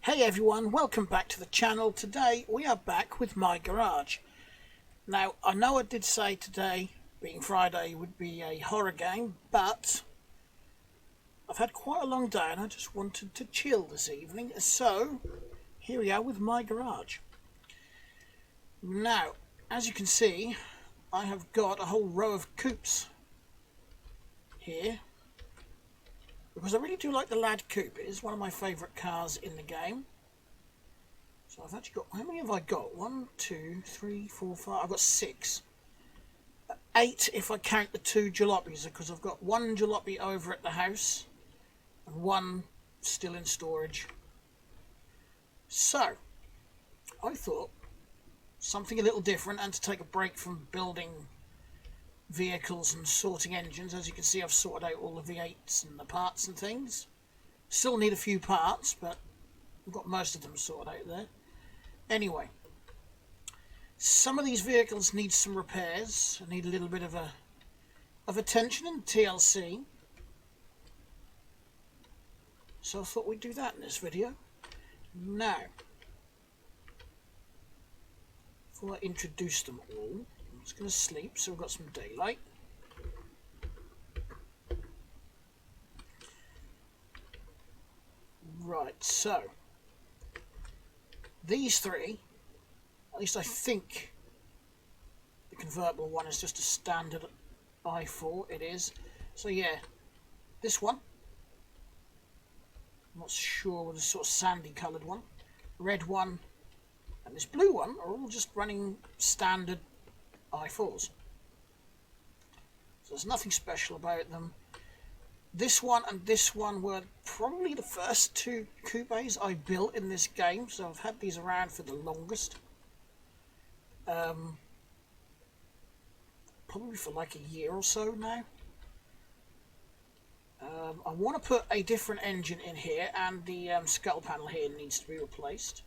Hey everyone, welcome back to the channel. Today we are back with my garage. Now I know I did say today, being Friday, would be a horror game, but I've had quite a long day and I just wanted to chill this evening, so here we are with my garage. Now, as you can see, I have got a whole row of coupes here, because I really do like the Lad Coupe. It is one of my favourite cars in the game. So I've actually got, how many have I got? 1, 2, 3, 4, 5, I've got 6. 8 if I count the 2 jalopies, because I've got 1 jalopy over at the house and 1 still in storage. So, I thought something a little different, and to take a break from building vehicles and sorting engines. As you can see, I've sorted out all the V8s and the parts and things. Still need a few parts, but I've got most of them sorted out there. Anyway, some of these vehicles need some repairs. I need a little bit of attention and TLC. So I thought we'd do that in this video. Now, before I introduce them all, I'm just going to sleep so we've got some daylight. Right, so these three, at least I think the convertible one is just a standard i4, it is. So yeah, this one, I'm not sure, with a sort of sandy coloured one, red one, and this blue one are all just running standard i4s. So there's nothing special about them. This one and this one were probably the first 2 coupes I built in this game, so I've had these around for the longest. Probably for like a year or so now. I want to put a different engine in here, and the scuttle panel here needs to be replaced.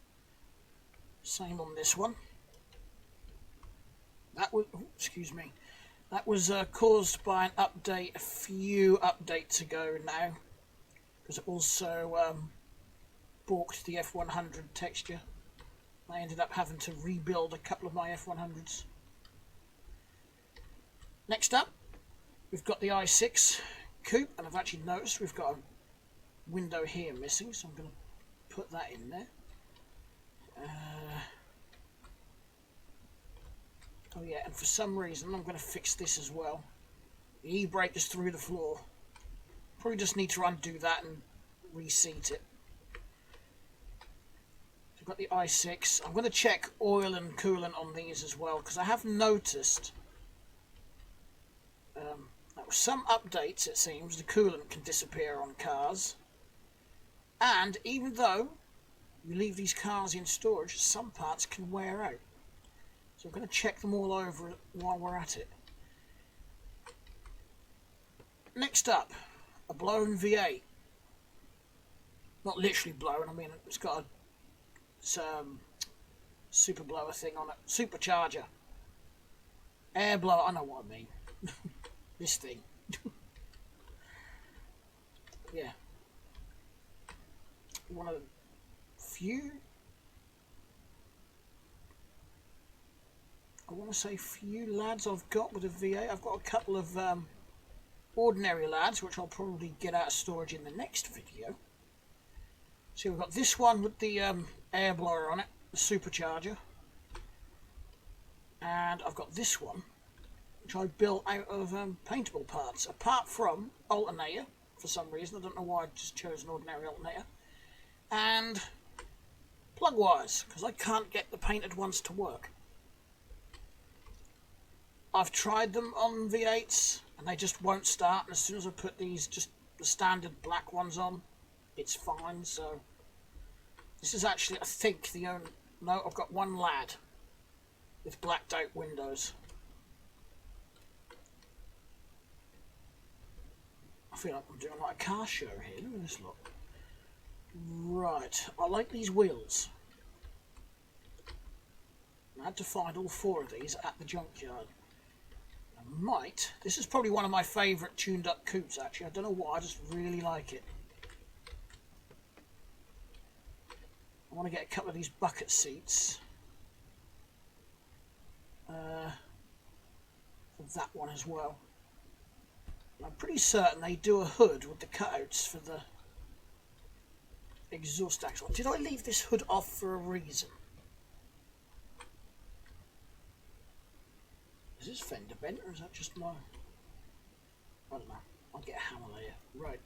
Same on this one. That was, excuse me, that was caused by an update a few updates ago now, because it also balked the F100 texture. I ended up having to rebuild a couple of my F100s. Next up, we've got the i6 coupe, and I've actually noticed we've got a window here missing, so I'm going to put that in there. Oh yeah, and for some reason I'm going to fix this as well. The e-brake is through the floor. Probably just need to undo that and reseat it. So I've got the i6. I'm going to check oil and coolant on these as well, because I have noticed that with some updates, it seems, the coolant can disappear on cars. And even though you leave these cars in storage, some parts can wear out. So I'm going to check them all over while we're at it. Next up, a blown V8. Not literally blown, I mean it's got a super blower thing on it. Supercharger. Air blower, I know what I mean. This thing. Yeah. One of the few, I want to say few lads I've got with a V8. I've got a couple of ordinary lads, which I'll probably get out of storage in the next video. So we've got this one with the air blower on it, the supercharger. And I've got this one, which I built out of paintable parts, apart from alternator, for some reason. I don't know why I just chose an ordinary alternator. And plug wires, because I can't get the painted ones to work. I've tried them on V8s and they just won't start, and as soon as I put these, just the standard black ones on, it's fine. So this is actually, I think, the only, no, I've got one lad with blacked out windows. I feel like I'm doing like a car show here. Look at this lot. Right, I like these wheels. I had to find all 4 of these at the junkyard. This is probably one of my favourite tuned up coupes actually. I don't know why, I just really like it. I want to get a couple of these bucket seats. For that one as well. I'm pretty certain they do a hood with the cutouts for the exhaust axle. Did I leave this hood off for a reason? Is this fender bent or is that just my... I don't know. I'll get a hammer later. Right.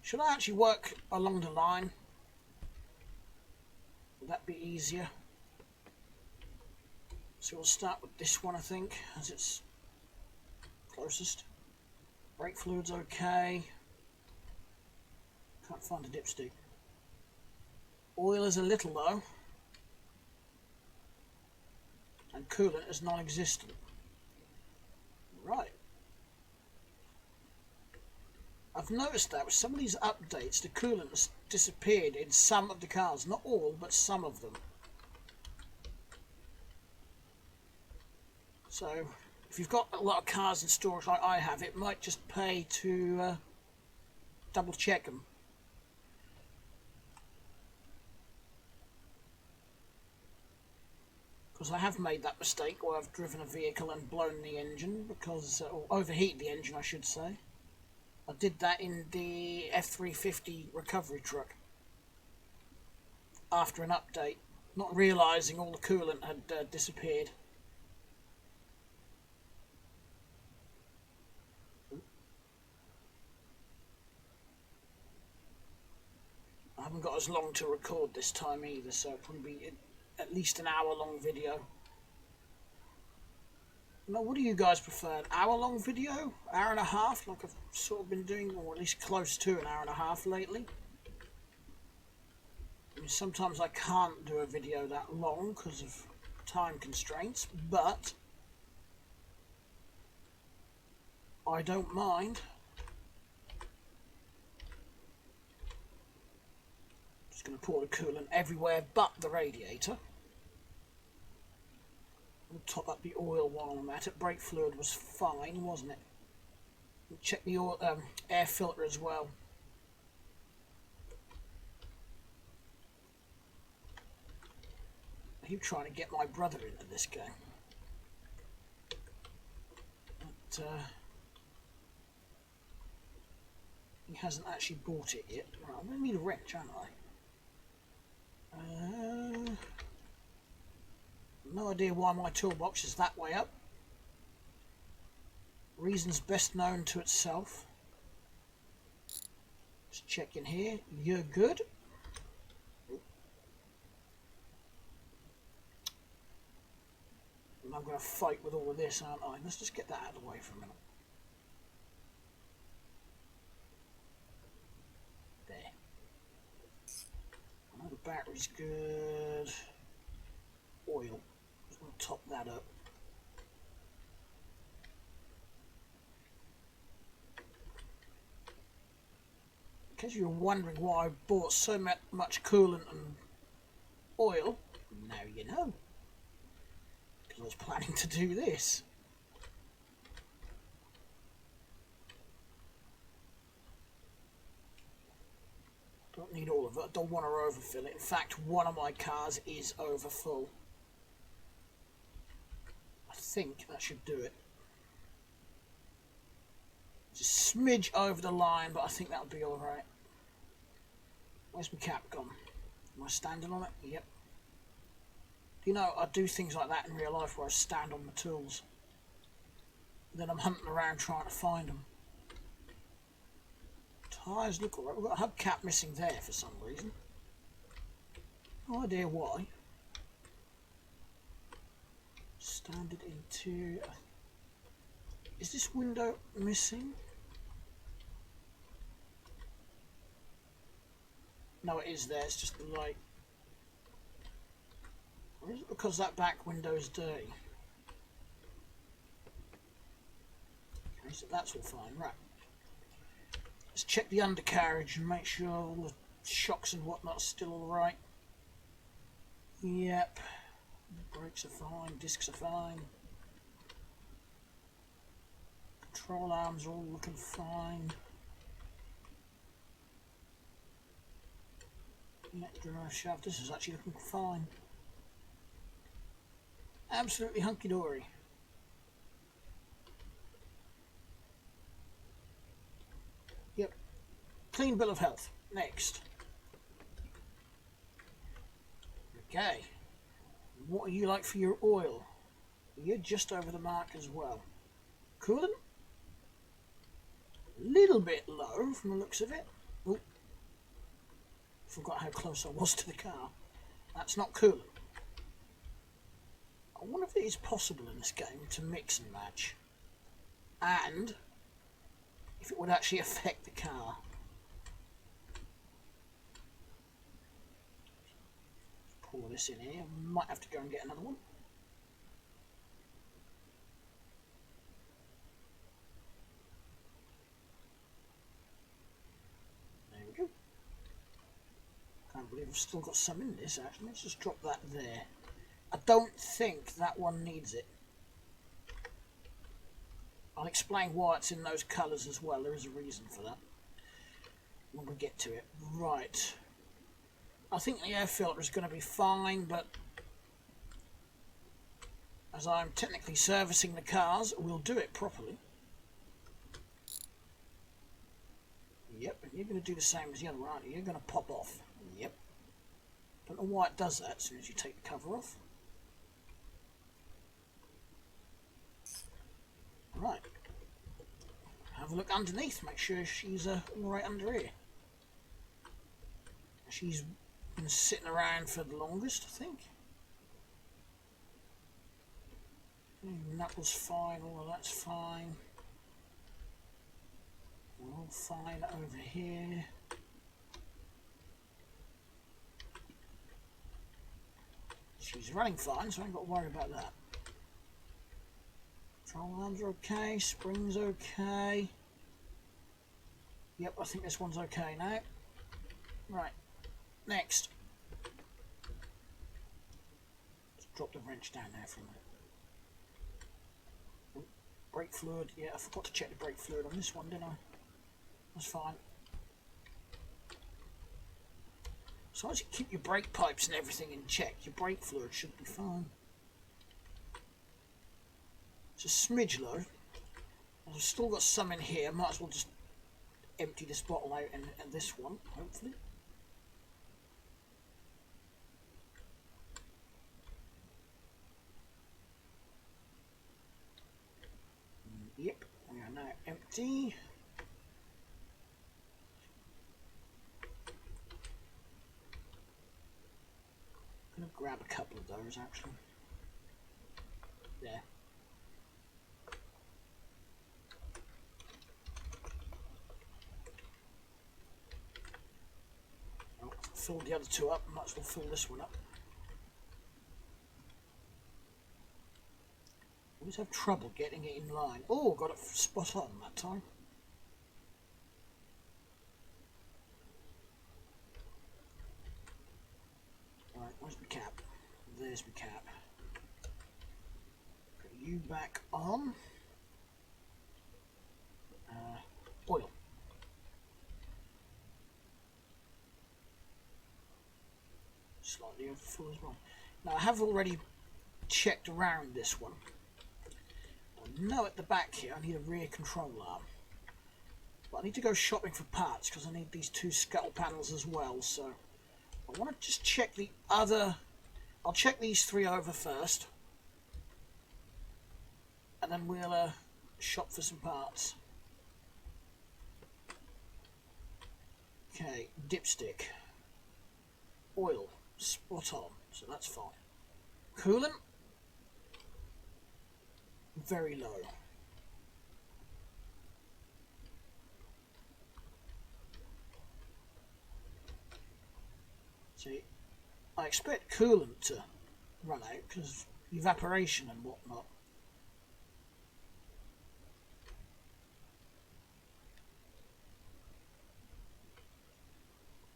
Should I actually work along the line? Would that be easier? So we'll start with this one, I think, as it's closest. Brake fluid's okay. Can't find a dipstick. Oil is a little low. And coolant is non-existent. Right. I've noticed that with some of these updates, the coolant has disappeared in some of the cars. Not all, but some of them. So, if you've got a lot of cars in storage like I have, it might just pay to double check them. Because I have made that mistake where I've driven a vehicle and blown the engine, because, or overheated the engine I should say. I did that in the F350 recovery truck after an update, not realising all the coolant had disappeared. I haven't got as long to record this time either, so it'll probably be at least an hour-long video. Now, what do you guys prefer? An hour-long video? Hour and a half, like I've sort of been doing, or at least close to an hour and a half lately? I mean, sometimes I can't do a video that long because of time constraints, but I don't mind. Just going to pour the coolant everywhere but the radiator. We'll top up the oil while I'm at it. Brake fluid was fine, wasn't it? We'll check the oil, air filter as well. I keep trying to get my brother into this game. But he hasn't actually bought it yet. Right, I'm going to need a wrench, aren't I? No idea why my toolbox is that way up. Reasons best known to itself. Just check in here. You're good. And I'm going to fight with all of this, aren't I? Let's just get that out of the way for a minute. There. I know the battery's good. Oil. Just going to top that up. In case you're wondering why I bought so much coolant and oil, now you know. Because I was planning to do this. Don't need all of it. I don't want to overfill it. In fact, one of my cars is over full. I think that should do it. Just smidge over the line, but I think that'll be alright. Where's my cap gone? Am I standing on it? Yep. You know, I do things like that in real life where I stand on my tools. Then I'm hunting around trying to find them. Tyres look alright. We've got a hubcap missing there for some reason. No idea why. Standard interior. Is this window missing? No, it is there. It's just the light. Or is it because that back window is dirty? Okay, so that's all fine. Right. Let's check the undercarriage and make sure all the shocks and whatnot are still alright. Yep. Brakes are fine. Discs are fine. Control arms are all looking fine. Yeah, drive shaft. This is actually looking fine. Absolutely hunky-dory. Yep. Clean bill of health. Next. Okay. What are you like for your oil? You're just over the mark as well. Coolant? A little bit low from the looks of it. Oh, forgot how close I was to the car. That's not coolant. I wonder if it is possible in this game to mix and match. And if it would actually affect the car. Pour this in here. Might have to go and get another one. There we go. Can't believe I've still got some in this actually. Let's just drop that there. I don't think that one needs it. I'll explain why it's in those colours as well. There is a reason for that when we get to it. Right. I think the air filter is going to be fine, but as I'm technically servicing the cars, we'll do it properly. Yep, and you're going to do the same as the other one, aren't you? You're going to pop off. Yep. Don't know why it does that as soon as you take the cover off. Right. Have a look underneath, make sure she's all right under here. She's been sitting around for the longest, I think. Knuckles fine, all of that's fine. We're all fine over here. She's running fine, so I ain't got to worry about that. Control arms are okay, springs okay. Yep, I think this one's okay now. Right, next. Let's drop the wrench down there for a minute. Oh, brake fluid, yeah, I forgot to check the brake fluid on this one, didn't I? That's fine. So as you keep your brake pipes and everything in check, your brake fluid should be fine. It's a smidge low. I've still got some in here. Might as well just empty this bottle out and this one, hopefully. Yep, we are now empty. I'm going to grab a couple of those actually. There. Oh, fill the other two up, might as well fill this one up. Always have trouble getting it in line. Oh, got it spot on that time. Right, where's my cap? There's my cap. Put you back on. Oil. Slightly overfull as well. Now I have already checked around this one. I know at the back here I need a rear control arm. But I need to go shopping for parts because I need these two scuttle panels as well, so I want to just check the other. I'll check these three over first and then we'll shop for some parts. Okay, dipstick. Oil, spot on, so that's fine. Coolant, very low. See, I expect coolant to run out because evaporation and whatnot.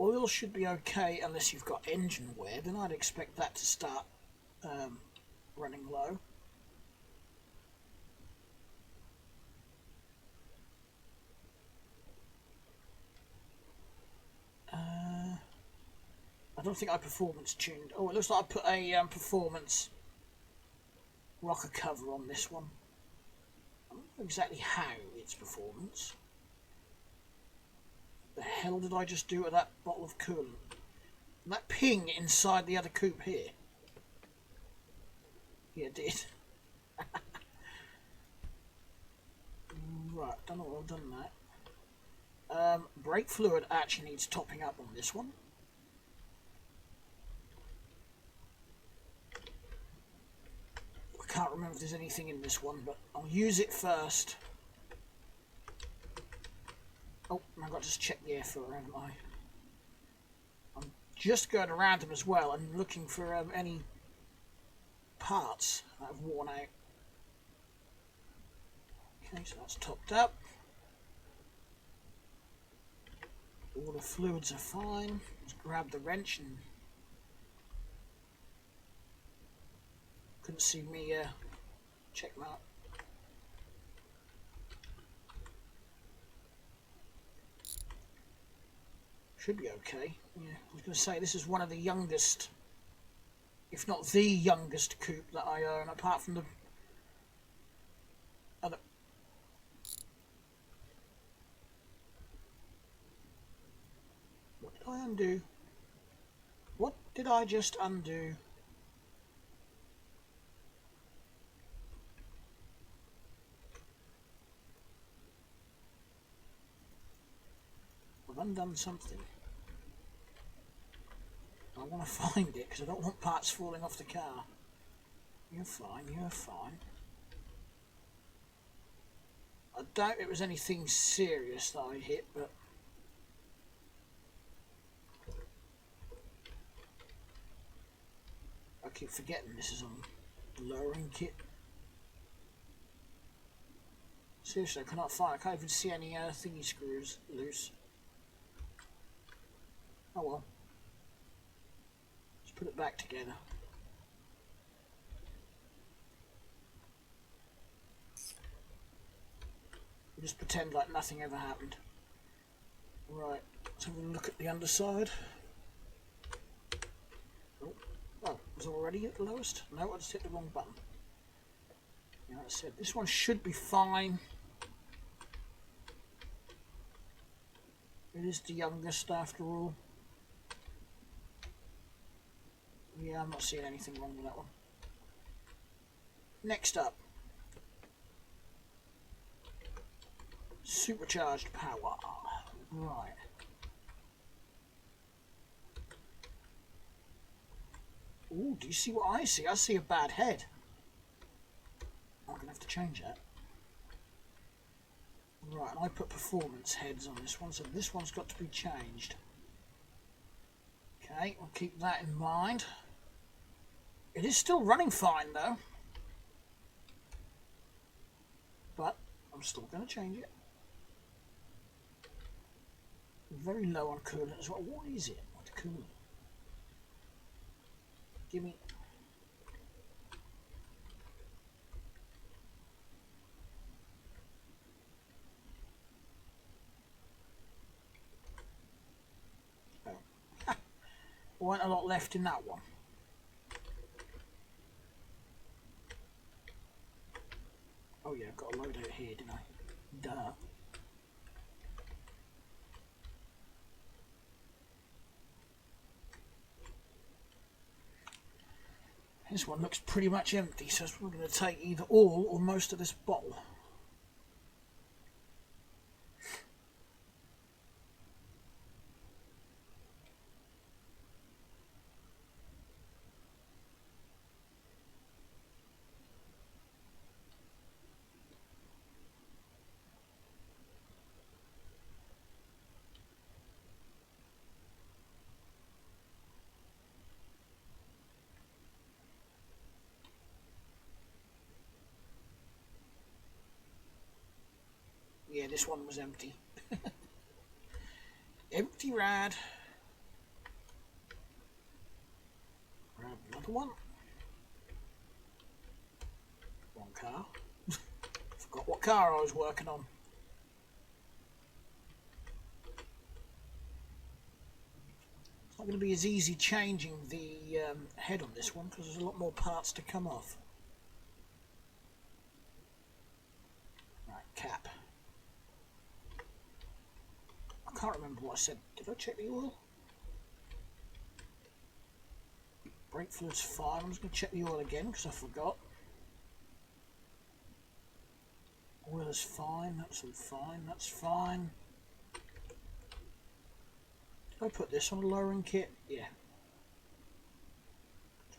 Oil should be okay unless you've got engine wear, then I'd expect that to start running low. don't think I performance tuned. Oh, it looks like I put a performance rocker cover on this one. I don't know exactly how it's performance. The hell did I just do with that bottle of coolant? And that ping inside the other coupe here. Yeah, it did. Right, don't know what I've done that. Brake fluid actually needs topping up on this one. I can't remember if there's anything in this one, but I'll use it first. Oh, I've got to just check the air filter, haven't I? I'm just going around them as well and looking for any parts that have worn out. Okay, so that's topped up. All the fluids are fine. Just grab the wrench and couldn't see me check them out. Should be okay. Yeah, I was going to say this is one of the youngest, if not the youngest coupe that I own, apart from the other. What did I undo? What did I just undo? I've undone something. I want to find it because I don't want parts falling off the car. You're fine, you're fine. I doubt it was anything serious that I hit, but I keep forgetting this is on the lowering kit. Seriously, I cannot find. I can't even see any thingy screws loose. Oh well. Let's put it back together. We'll just pretend like nothing ever happened. Right, let's have a look at the underside. Oh, was it already at the lowest? No, I just hit the wrong button. Yeah, like I said, this one should be fine. It is the youngest after all. Yeah, I'm not seeing anything wrong with that one. Next up. Supercharged power. Right. Ooh, do you see what I see? I see a bad head. I'm going to have to change that. Right, and I put performance heads on this one, so this one's got to be changed. Okay, I'll keep that in mind. It is still running fine though. But I'm still going to change it. Very low on coolant as well. What is it? What's coolant? Give me. Oh. Weren't a lot left in that one. Oh yeah, I've got a load out here, didn't I? Duh. This one looks pretty much empty, so we're going to take either all or most of this bottle. Yeah, this one was empty. Empty rad. Grab another one. Wrong car. Forgot what car I was working on. It's not going to be as easy changing the head on this one because there's a lot more parts to come off. Right, cap. I can't remember what I said. Did I check the oil? Brake fluid's fine. I'm just going to check the oil again because I forgot. Oil is fine. That's all fine. That's fine. Did I put this on a lowering kit? Yeah.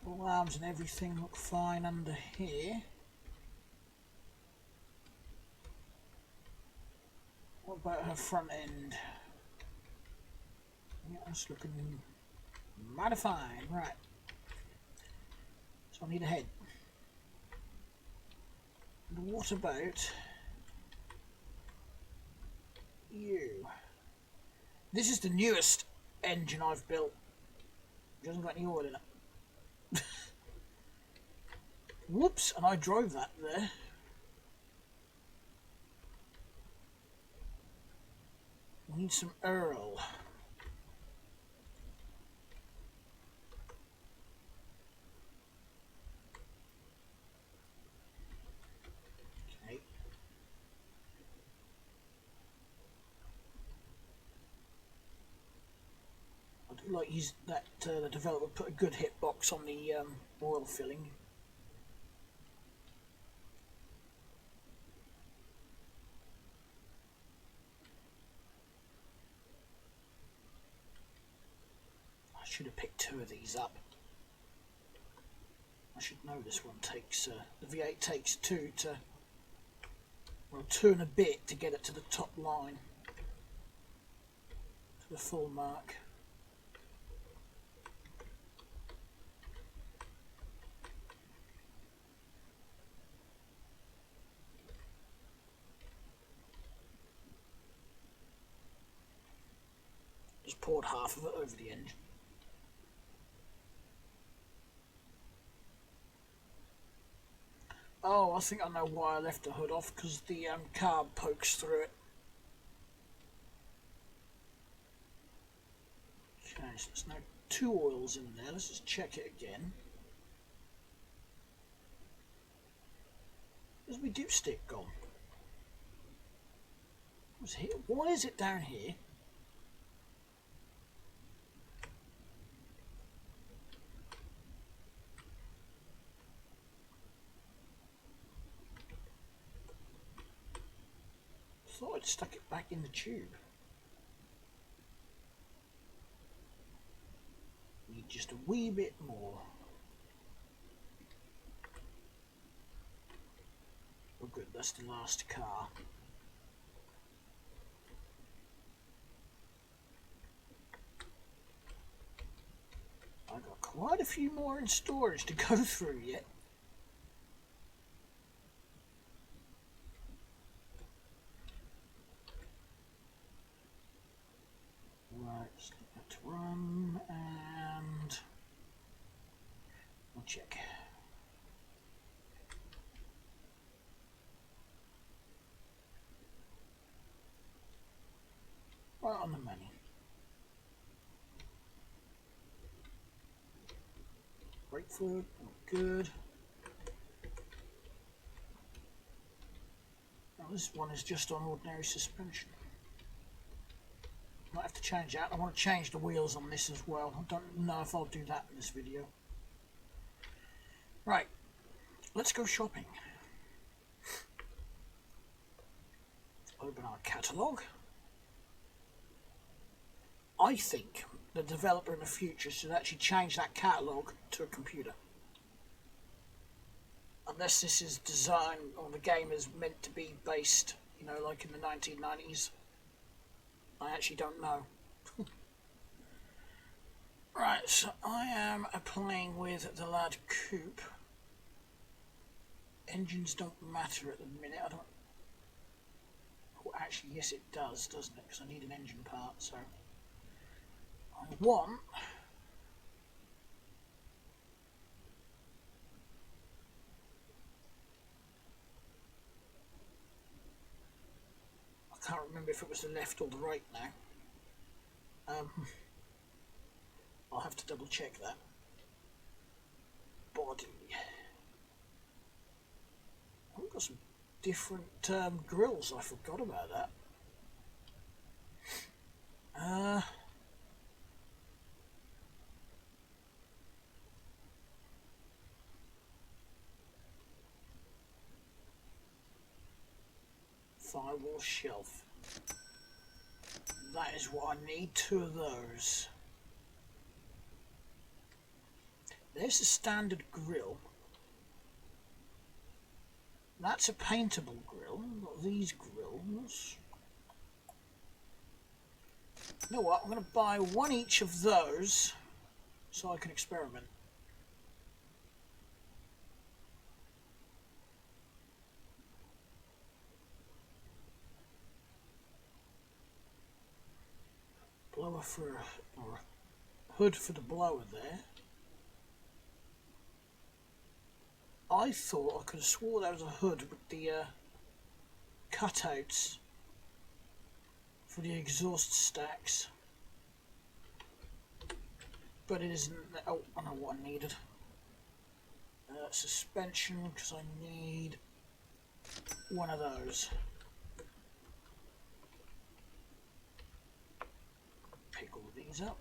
All arms and everything look fine under here. What about her front end? Yeah, that's looking mighty fine. Right. So I need a head. And what about you? This is the newest engine I've built. It hasn't got any oil in it. Whoops, and I drove that there. We need some Earl. Okay. I do like use that the developer put a good hitbox on the oil filling. I should have picked two of these up. I should know this one takes, the V8 takes two and a bit to get it to the top line, to the full mark. Just poured half of it over the engine. Oh, I think I know why I left the hood off, because the carb pokes through it. Okay, so there's now two oils in there. Let's just check it again. Where's my dipstick gone? What's here? Why is it down here? I thought I'd stuck it back in the tube. Need just a wee bit more. Oh good, that's the last car. I've got quite a few more in storage to go through yet. Right, let's get that to run, and we'll check. Right on the money. Brake fluid, good. Now this one is just on ordinary suspension. Might have to change that. I want to change the wheels on this as well. I don't know if I'll do that in this video. Right, let's go shopping. Open our catalogue. I think the developer in the future should actually change that catalogue to a computer. Unless this is designed, or the game is meant to be based, you know, like in the 1990s. I actually don't know. Right, so I am playing with the lad Coupe. Engines don't matter at the minute. I don't. Oh, actually, yes, it does, doesn't it? Because I need an engine part. So I want. I can't remember if it was the left or the right now. I'll have to double check that. Body. I've got some different grills. I forgot about that. Firewall shelf. That is what I need, 2 of those. There's a standard grill. That's a paintable grill, not these grills. You know what, I'm going to buy 1 each of those so I can experiment. Blower for, or a hood for the blower there. I thought I could have swore there was a hood with the cutouts for the exhaust stacks, but it isn't. Oh, I know what I needed. Suspension, because I need 1 of those. Pick all these up.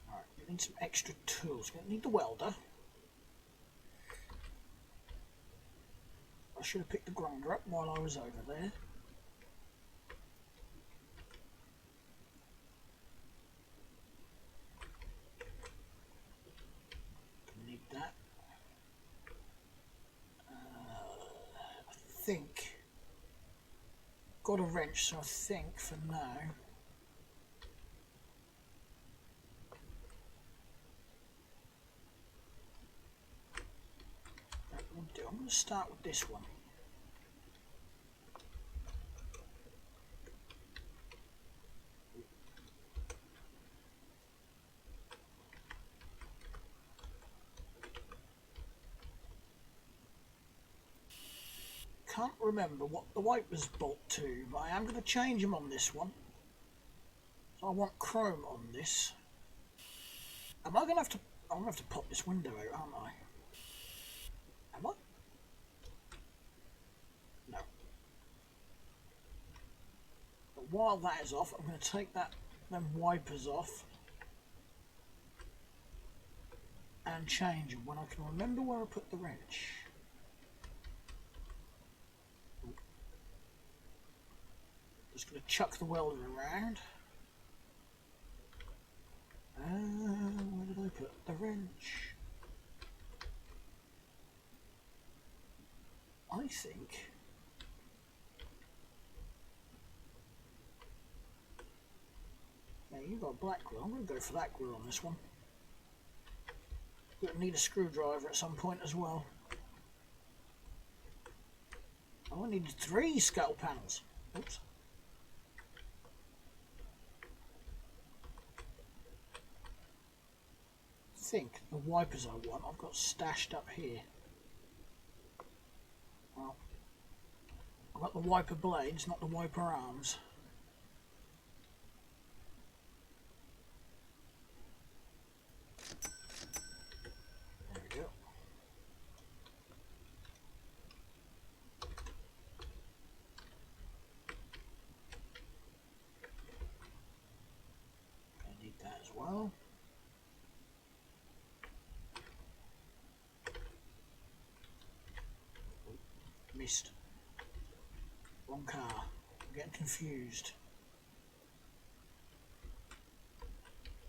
Alright, we need some extra tools. We're going to need the welder. I should have picked the grinder up while I was over there. Need that. I think got a wrench, so I think for now that will do. I'm going to start with this one. Can't remember what the wipers bolt to, but I am going to change them on this one. So I want chrome on this. Am I going to have to? I'm going to have to pop this window out, aren't I? Am I? No. But while that is off, I'm going to take them wipers off and change them when I can remember where I put the wrench. Just going to chuck the welder around. Where did I put the wrench? I think now you've got a black grill. I'm going to go for that grill on this one. Going to need a screwdriver at some point as well. Oh, I needed 3 scuttle panels. Oops. I think the wipers I want I've got stashed up here. Well, I've got the wiper blades, not the wiper arms. There we go. I need that as well. Missed. Wrong car. I'm getting confused.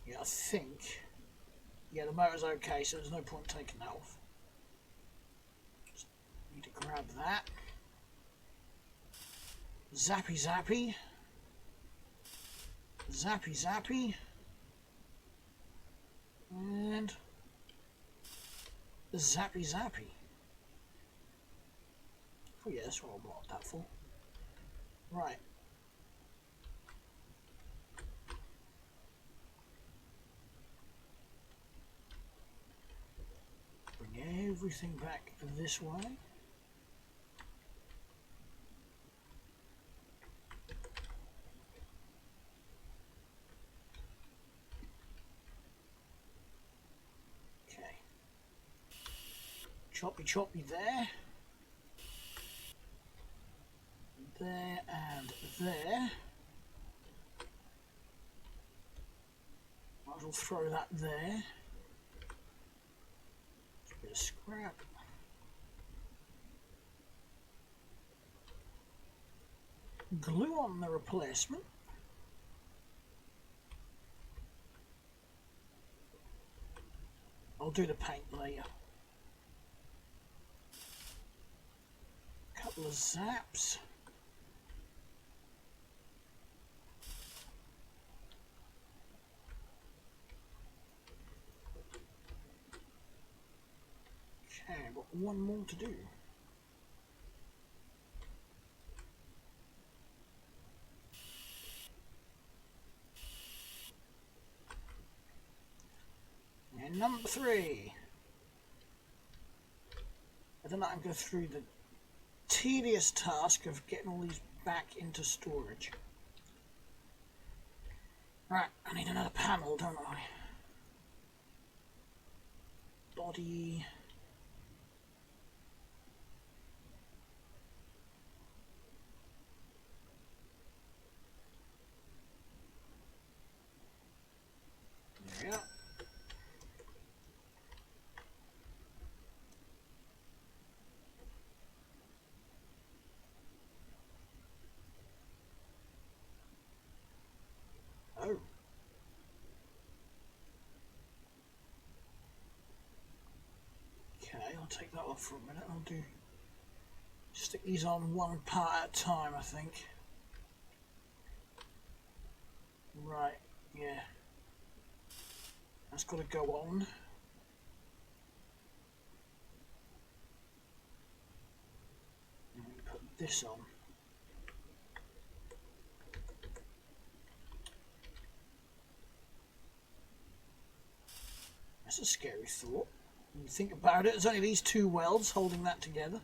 Yeah, I think. Yeah, the motor's okay, so there's no point taking that off. Just need to grab that. Zappy zappy. Zappy zappy. And the zappy zappy. Oh yeah, that's what I bought that for. Right. Bring everything back this way. Choppy choppy there. There and there. Might as well throw that there. Just a bit of scrap. Glue on the replacement. I'll do the paint later. Couple of zaps. Okay, I've got one more to do. And number 3. I don't know, I'm going through the tedious task of getting all these back into storage. Right, I need another panel, don't I? Body. There we are. Oh. Okay, I'll take that off for a minute. I'll do stick these on one part at a time, I think. Right, yeah. That's got to go on. And we put this on. That's a scary thought. When you think about it, there's only these 2 welds holding that together.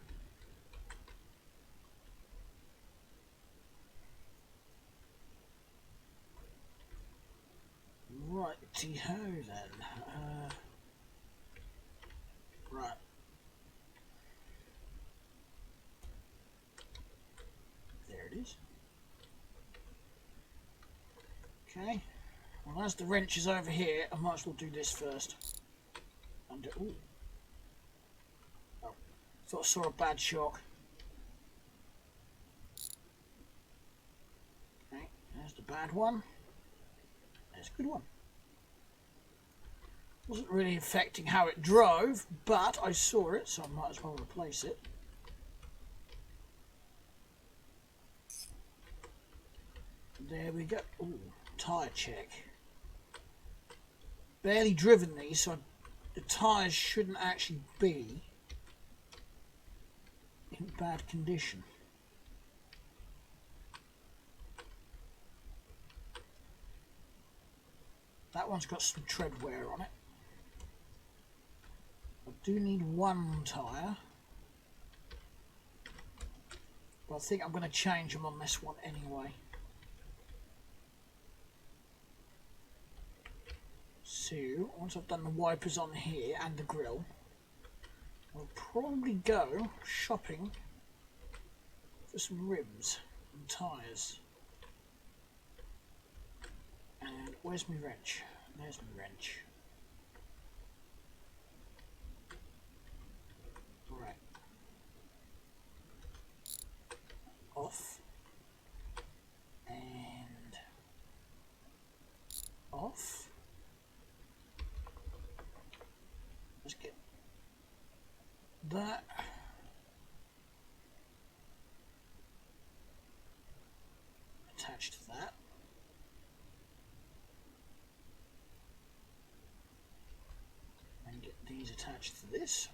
Righty-ho then. Right. There it is. Okay. Well, as the wrench is over here, I might as well do this first. And ooh. Oh, thought I saw a bad shock. Okay, there's the bad one. There's a good one. Wasn't really affecting how it drove, but I saw it, so I might as well replace it. There we go. Ooh, tyre check. Barely driven these, so the tyres shouldn't actually be in bad condition. That one's got some tread wear on it. I do need one tyre, but I think I'm going to change them on this one anyway. So, once I've done the wipers on here and the grill, I'll probably go shopping for some rims and tyres. And where's my wrench? There's my wrench. Right. Off. And off. Let's get that. Attached to that. And get these attached to this.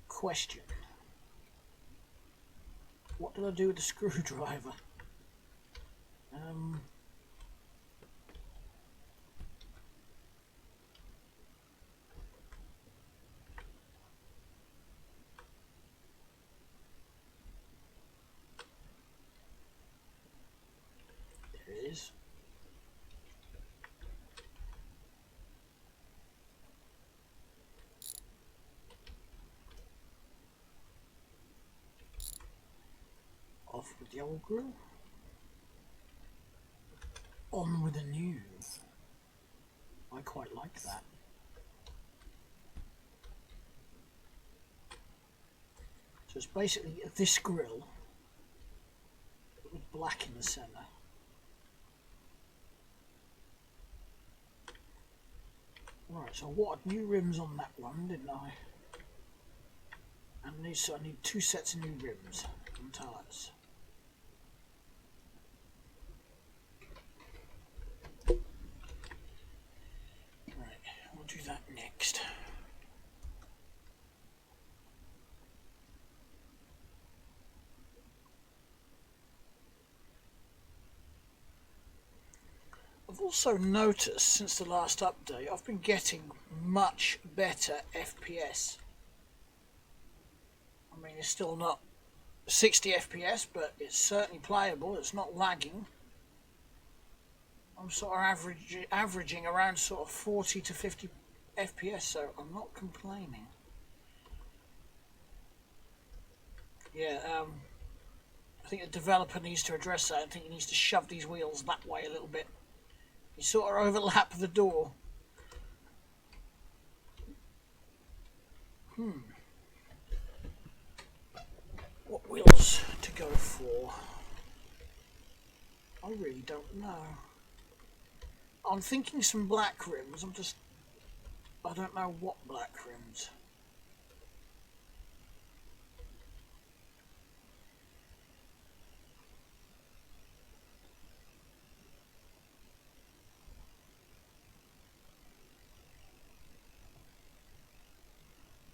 Question. What did I do with the screwdriver? There it is. Off with the old glue. On with the new. I quite like that. So it's basically this grill with black in the centre. Right, so I wanted new rims on that one, didn't I? And so I need 2 sets of new rims and tyres. Right, we'll do that next. I've also noticed since the last update I've been getting much better FPS. I mean, it's still not 60 FPS, but it's certainly playable. It's not lagging. I'm sort of averaging around sort of 40 to 50 FPS, so I'm not complaining. Yeah, I think the developer needs to address that. I think he needs to shove these wheels that way a little bit. You sort of overlap the door. What wheels to go for? I really don't know. I'm thinking some black rims. I don't know what black rims.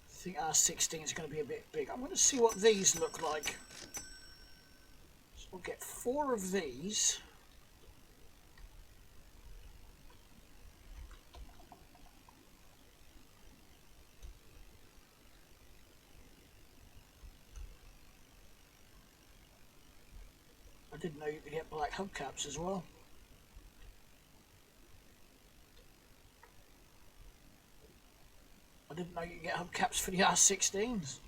I think R16 is going to be a bit big. I'm going to see what these look like. So we'll get 4 of these. I didn't know you could get black hubcaps as well. I didn't know you could get hubcaps for the R16s.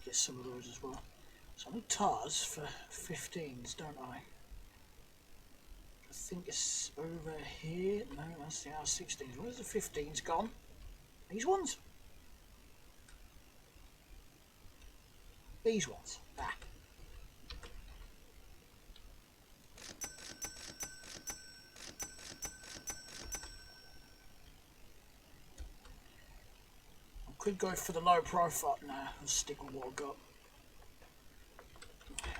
Get some of those as well. So I need TARs for 15s, don't I? I think it's over here. No, that's the R16s. Where's the 15s gone? These ones? These ones. Ah. I could go for the low profile. Nah, I'll stick with what I've got.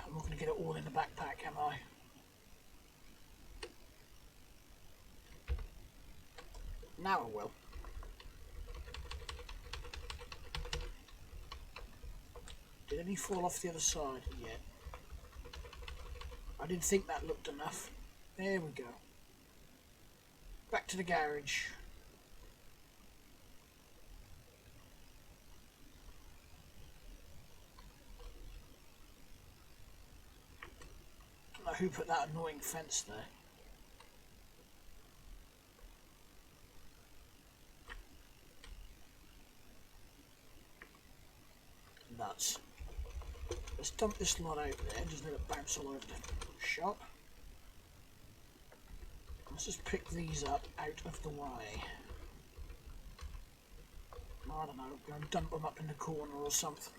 I'm not going to get it all in the backpack, am I? Now I will. Did any fall off the other side yet? I didn't think that looked enough. There we go. Back to the garage. I don't know who put that annoying fence there. Nuts. Let's dump this lot out there, just let it bounce all over the shop. Let's just pick these up out of the way. I don't know, go and dump them up in the corner or something.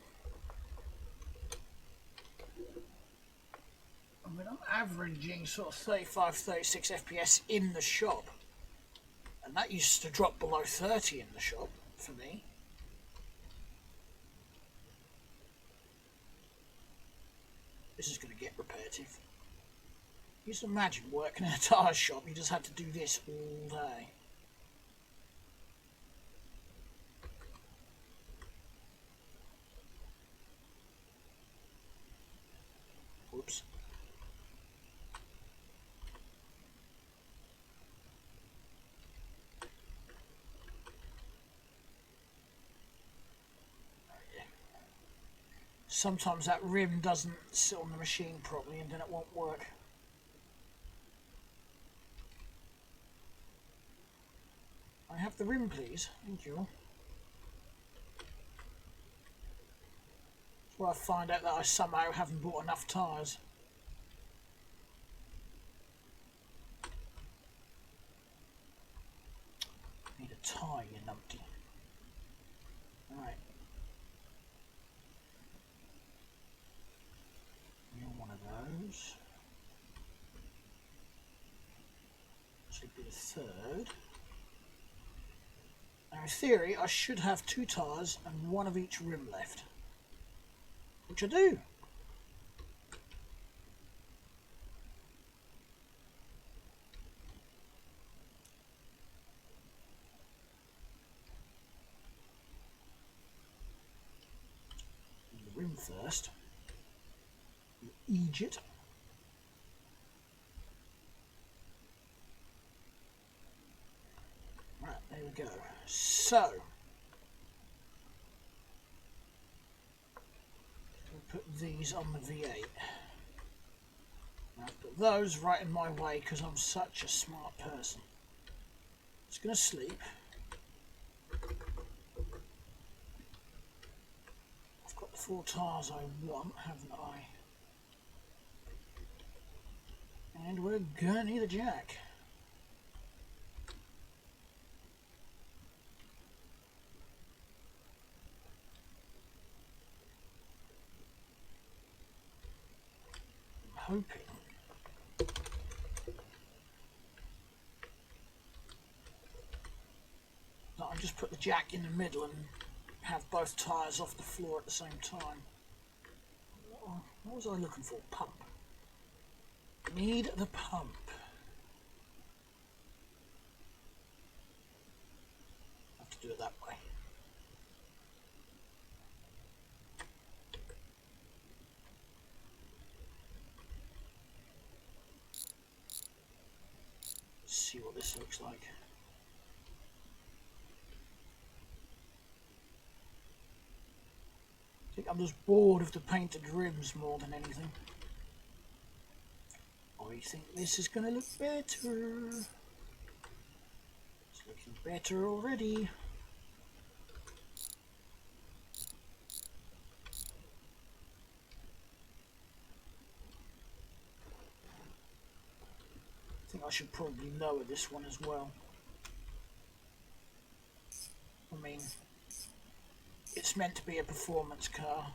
I mean, I'm averaging sort of 35, 36 FPS in the shop. And that used to drop below 30 in the shop for me. This is going to get repetitive. Used to imagine working in a tyre shop, you just had to do this all day. Whoops. Sometimes that rim doesn't sit on the machine properly and then it won't work. I have the rim, please. Thank you. That's where I find out that I somehow haven't bought enough tyres. Need a tyre, you numpty. Right. You're one of those. This would be the third. Now in theory, I should have 2 tyres and 1 of each rim left. Which I do. The rim first. Egypt. Right, there we go. So, we'll put these on the V8. Now, I'll put those right in my way because I'm such a smart person. It's going to sleep. I've got the 4 tyres I want, haven't I? And we're going to need a jack. I'm hoping that I just put the jack in the middle and have both tyres off the floor at the same time. What was I looking for? Pump. Need the pump. Have to do it that way. Let's see what this looks like. I think I'm just bored of the painted rims more than anything. I think this is going to look better. It's looking better already. I think I should probably lower this one as well. I mean, it's meant to be a performance car.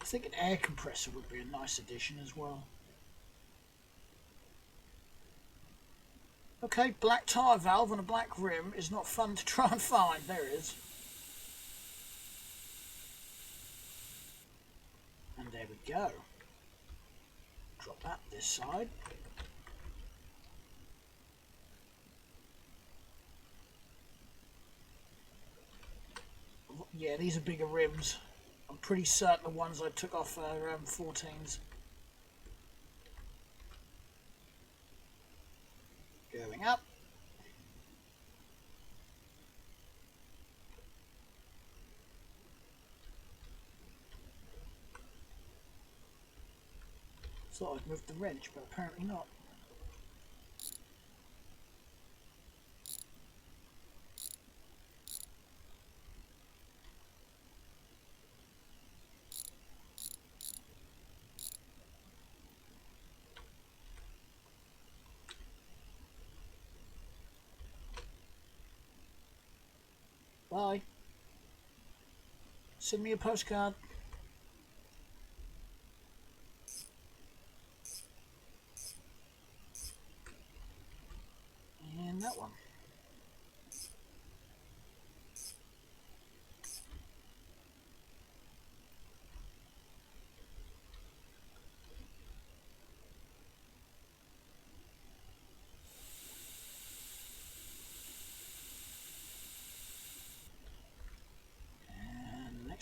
I think an air compressor would be a nice addition as well. Okay, black tyre valve on a black rim is not fun to try and find. There it is. And there we go. Drop that this side. Yeah, these are bigger rims. I'm pretty certain the ones I took off are 14s. Going up. Thought I'd moved the wrench, but apparently not. Bye. Send me a postcard. And that one.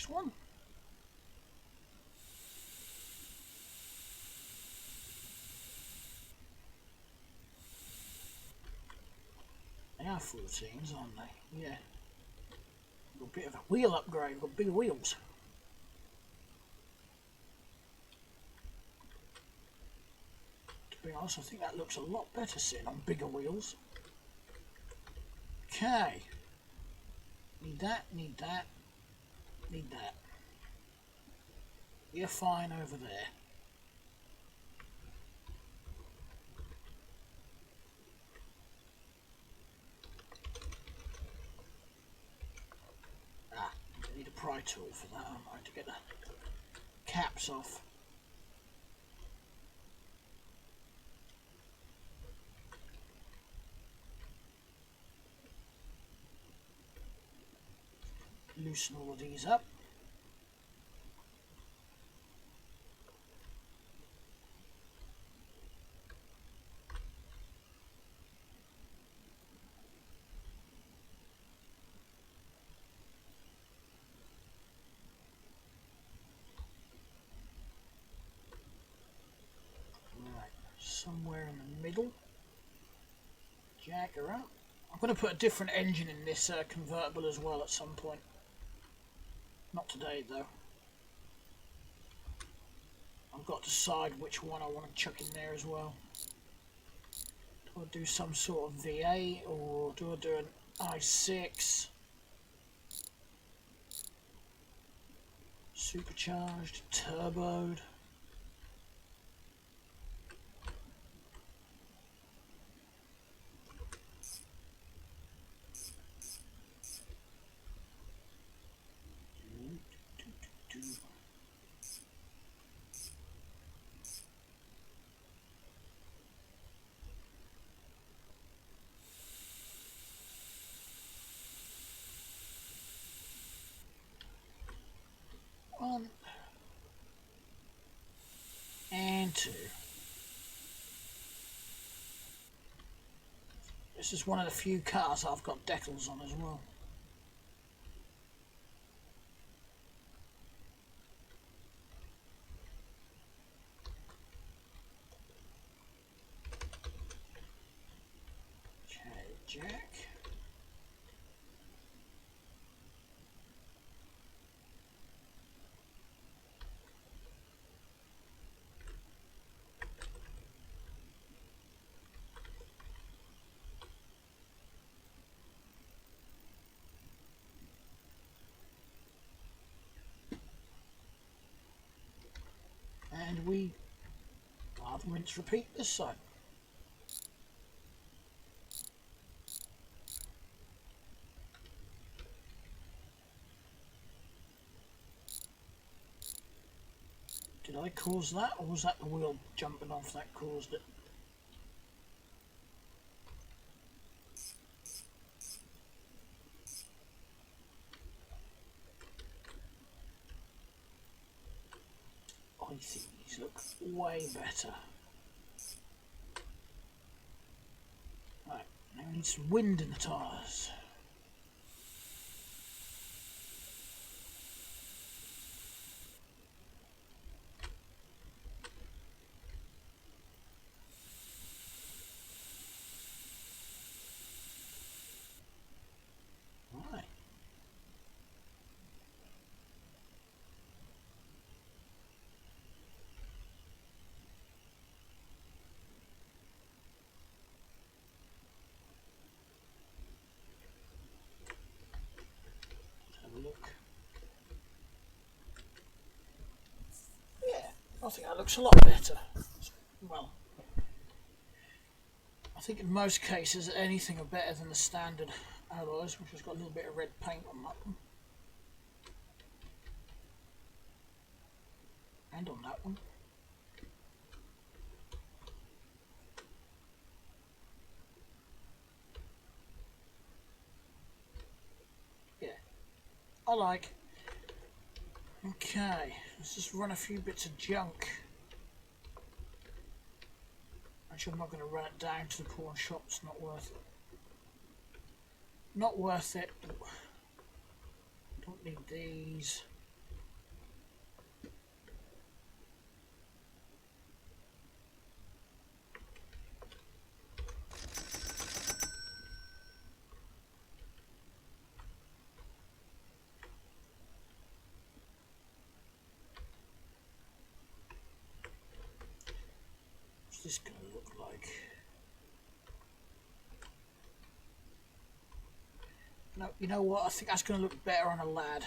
this one. They are 14s, aren't they? Yeah. Got a bit of a wheel upgrade, got bigger wheels. To be honest, I think that looks a lot better sitting on bigger wheels. Okay. Need that, need that, need that. You're fine over there. Ah, I need a pry tool for that, I might, to get the caps off. Loosen all of these up. Right, somewhere in the middle. Jack her up. I'm going to put a different engine in this convertible as well at some point. Not today though. I've got to decide which one I want to chuck in there as well. Do I do some sort of V8 or do I do an i6? Supercharged, turboed. One and two. This is one of the few cars I've got decals on as well. Okay, Jack. And we rinse repeat this side. Did I cause that, or was that the wheel jumping off that caused it? I think these look way better. Right, now we need some wind in the tyres. Right. Look. Yeah, I think that looks a lot better. Well, I think in most cases anything are better than the standard alloys, which has got a little bit of red paint on that one. And on that one. Yeah, I like. Okay, let's just run a few bits of junk. Actually, I'm not going to run it down to the pawn shop, it's not worth it. Not worth it. Don't need these. this going to look like? No, you know what? I think that's going to look better on a lad.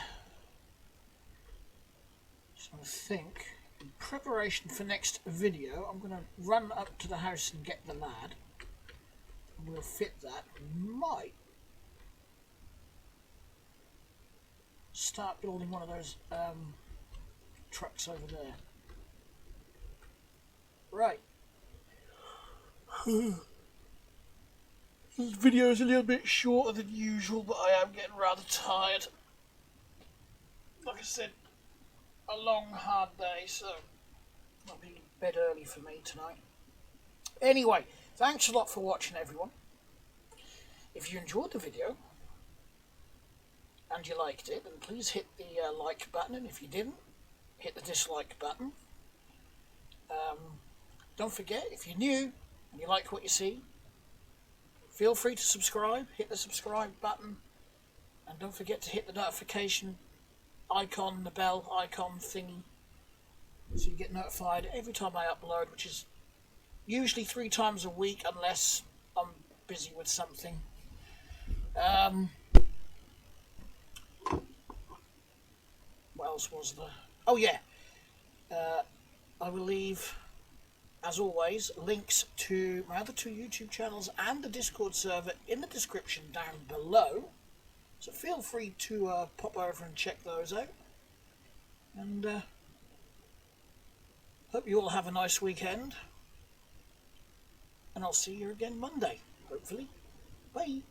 So I think, in preparation for next video, I'm going to run up to the house and get the lad. And we'll fit that. We might start building one of those trucks over there. Right. This video is a little bit shorter than usual, but I am getting rather tired. Like I said, a long, hard day, so I'll be in bed early for me tonight. Anyway, thanks a lot for watching, everyone. If you enjoyed the video and you liked it, then please hit the like button, and if you didn't, hit the dislike button. Don't forget, if you're new and you like what you see, feel free to subscribe, hit the subscribe button, and don't forget to hit the notification icon, the bell icon thingy, so you get notified every time I upload, which is usually 3 times a week unless I'm busy with something. What else was there? Oh yeah, I will leave, as always, links to my other 2 YouTube channels and the Discord server in the description down below. So feel free to pop over and check those out. And hope you all have a nice weekend. And I'll see you again Monday, hopefully. Bye.